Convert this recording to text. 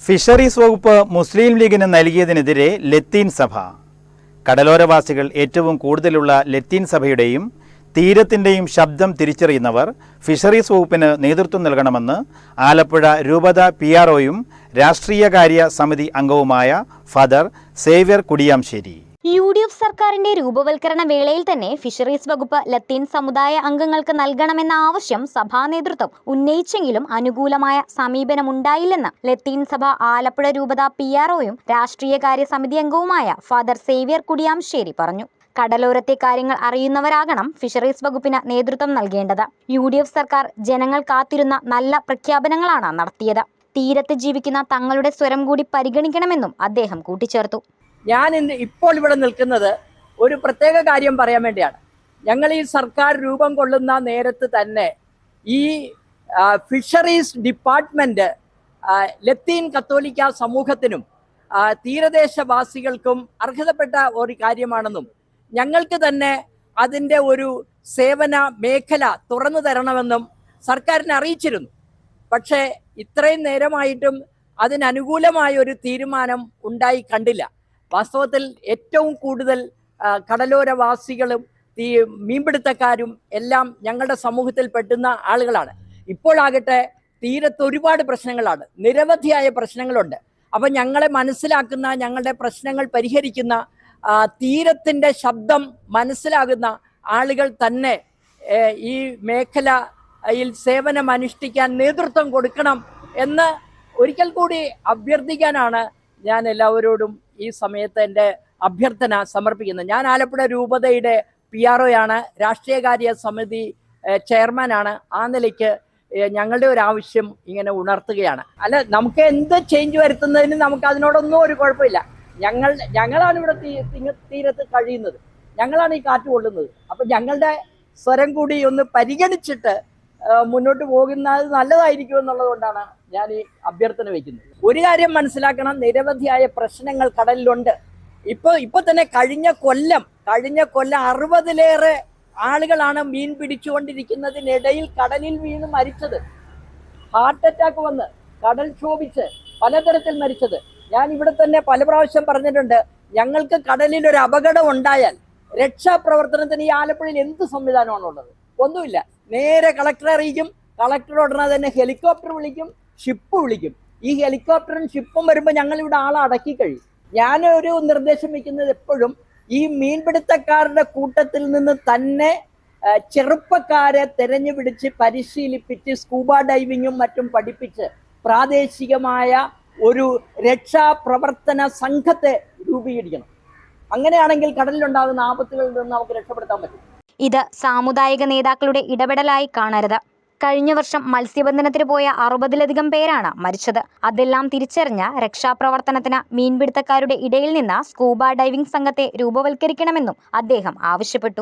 Fisheries വകുപ്പ് മുസ്ലിം ലീഗിന് നൽകിയതിനെതിരെ ലത്തീൻ സഭ. കടലോരവാസികൾ ഏറ്റവും കൂടുതലുള്ള ലത്തീൻ സഭയുടെയും തീരത്തിൻ്റെയും ശബ്ദം തിരിച്ചറിയുന്നവർ ഫിഷറീസ് വകുപ്പിന് നേതൃത്വം നൽകണമെന്ന് ആലപ്പുഴ രൂപത PROയും രാഷ്ട്രീയകാര്യ സമിതി അംഗവുമായ ഫാദർ സേവ്യർ കുടിയാംശ്ശേരി. UDF സർക്കാരിന്റെ രൂപവൽക്കരണ വേളയിൽ തന്നെ ഫിഷറീസ് വകുപ്പ് ലത്തീൻ സമുദായ അംഗങ്ങൾക്ക് നൽകണമെന്ന ആവശ്യം സഭാ നേതൃത്വം ഉന്നയിച്ചെങ്കിലും അനുകൂലമായ സമീപനമുണ്ടായില്ലെന്ന് ലത്തീൻ സഭ ആലപ്പുഴ രൂപത PROയും രാഷ്ട്രീയകാര്യ സമിതി അംഗവുമായ ഫാദർ സേവ്യർ കുടിയാംശ്ശേരി പറഞ്ഞു. കടലോരത്തെ കാര്യങ്ങൾ അറിയുന്നവരാകണം ഫിഷറീസ് വകുപ്പിന് നേതൃത്വം നൽകേണ്ടത്. UDF സർക്കാർ ജനങ്ങൾ കാത്തിരുന്ന നല്ല പ്രഖ്യാപനങ്ങളാണ് നടത്തിയത്. തീരത്ത് ജീവിക്കുന്ന തങ്ങളുടെ സ്വരം കൂടി പരിഗണിക്കണമെന്നും അദ്ദേഹം കൂട്ടിച്ചേർത്തു. ഞാൻ ഇപ്പോൾ ഇവിടെ നിൽക്കുന്നത് ഒരു പ്രത്യേക കാര്യം പറയാൻ വേണ്ടിയാണ്. ഞങ്ങൾ ഈ സർക്കാർ രൂപം കൊള്ളുന്ന നേരത്ത് തന്നെ ഈ ഫിഷറീസ് ഡിപ്പാർട്ട്മെൻറ്റ് ലത്തീൻ കത്തോലിക്ക സമൂഹത്തിനും തീരദേശവാസികൾക്കും അർഹതപ്പെട്ട ഒരു കാര്യമാണെന്നും ഞങ്ങൾക്ക് തന്നെ അതിൻ്റെ ഒരു സേവന മേഖല തുറന്നു തരണമെന്നും സർക്കാരിനെ അറിയിച്ചിരുന്നു. പക്ഷേ ഇത്രയും നേരമായിട്ടും അതിനനുകൂലമായ ഒരു തീരുമാനം ഉണ്ടായി കണ്ടില്ല. വാസ്തവത്തിൽ ഏറ്റവും കൂടുതൽ കടലോരവാസികളും മീൻപിടുത്തക്കാരും എല്ലാം ഞങ്ങളുടെ സമൂഹത്തിൽ പെട്ടുന്ന ആളുകളാണ്. ഇപ്പോഴാകട്ടെ തീരത്ത് ഒരുപാട് പ്രശ്നങ്ങളാണ്, നിരവധിയായ പ്രശ്നങ്ങളുണ്ട്. അപ്പം ഞങ്ങളെ മനസ്സിലാക്കുന്ന, ഞങ്ങളുടെ പ്രശ്നങ്ങൾ പരിഹരിക്കുന്ന, തീരത്തിൻ്റെ ശബ്ദം മനസ്സിലാകുന്ന ആളുകൾ തന്നെ ഈ മേഖലയിൽ സേവനം അനുഷ്ഠിക്കാൻ നേതൃത്വം കൊടുക്കണം എന്ന് ഒരിക്കൽ കൂടി അഭ്യർത്ഥിക്കാനാണ് ഞാൻ എല്ലാവരോടും ഈ സമയത്ത് എൻ്റെ അഭ്യർത്ഥന സമർപ്പിക്കുന്നത്. ഞാൻ ആലപ്പുഴ രൂപതയുടെ PROയാണ്, രാഷ്ട്രീയകാര്യ സമിതി ചെയർമാനാണ്. ആ നിലയ്ക്ക് ഞങ്ങളുടെ ഒരു ആവശ്യം ഇങ്ങനെ ഉണർത്തുകയാണ്. അല്ല, നമുക്ക് എന്ത് ചേഞ്ച് വരുത്തുന്നതിന് നമുക്ക് അതിനോടൊന്നും ഒരു കുഴപ്പമില്ല. ഞങ്ങളാണ് ഇവിടെ തീരത്ത് കഴിയുന്നത്, ഞങ്ങളാണ് ഈ കാറ്റ് കൊള്ളുന്നത്. അപ്പം ഞങ്ങളുടെ സ്വരം കൂടി ഒന്ന് പരിഗണിച്ചിട്ട് മുന്നോട്ട് പോകുന്നത് നല്ലതായിരിക്കും എന്നുള്ളതുകൊണ്ടാണ് ഞാൻ ഈ അഭ്യർത്ഥന വയ്ക്കുന്നത്. ഒരു കാര്യം മനസ്സിലാക്കണം, നിരവധിയായ പ്രശ്നങ്ങൾ കടലിലുണ്ട്. ഇപ്പൊ തന്നെ കഴിഞ്ഞ കൊല്ലം 60-ലേറെ ആളുകളാണ് മീൻ പിടിച്ചുകൊണ്ടിരിക്കുന്നതിനിടയിൽ കടലിൽ വീണ് മരിച്ചത്. ഹാർട്ട് അറ്റാക്ക് വന്ന് കടൽ ക്ഷോഭിച്ച് പലതരത്തിൽ മരിച്ചത്. ഞാൻ ഇവിടെ തന്നെ പല പ്രാവശ്യം പറഞ്ഞിട്ടുണ്ട്, ഞങ്ങൾക്ക് കടലിൽ ഒരു അപകടം ഉണ്ടായാൽ രക്ഷാപ്രവർത്തനത്തിന് ഈ ആലപ്പുഴയിൽ എന്ത് സംവിധാനമാണുള്ളത്? ഒന്നുമില്ല. നേരെ കളക്ടറെ അറിയിക്കും, കളക്ടർ ഉടനെ തന്നെ ഹെലികോപ്റ്റർ വിളിക്കും, ഷിപ്പ് വിളിക്കും. ഈ ഹെലികോപ്റ്ററും ഷിപ്പും വരുമ്പോൾ ഞങ്ങളിവിടെ ആളെ അടക്കി കഴിയും. ഞാൻ ഒരു നിർദ്ദേശം വയ്ക്കുന്നത് എപ്പോഴും ഈ മീൻപിടുത്തക്കാരുടെ കൂട്ടത്തിൽ നിന്ന് തന്നെ ചെറുപ്പക്കാരെ തെരഞ്ഞുപിടിച്ച് പരിശീലിപ്പിച്ച് സ്കൂബ ഡൈവിങ്ങും മറ്റും പഠിപ്പിച്ച് പ്രാദേശികമായ ഒരു രക്ഷാപ്രവർത്തന സംഘത്തെ രൂപീകരിക്കണം. അങ്ങനെയാണെങ്കിൽ കടലിലുണ്ടാകുന്ന ആപത്തുകളിൽ നിന്ന് നമുക്ക് രക്ഷപ്പെടുത്താൻ പറ്റും. ഇത് സാമുദായിക നേതാക്കളുടെ ഇടപെടലായി കാണരുത്. കഴിഞ്ഞ വർഷം മത്സ്യബന്ധനത്തിന് പോയ 60-ലധികം പേരാണ് മരിച്ചത്. അതെല്ലാം തിരിച്ചറിഞ്ഞ രക്ഷാപ്രവർത്തനത്തിന് മീൻപിടുത്തക്കാരുടെ ഇടയിൽ നിന്ന് സ്കൂബ ഡൈവിംഗ് സംഘത്തെ രൂപവൽക്കരിക്കണമെന്നും അദ്ദേഹം ആവശ്യപ്പെട്ടു.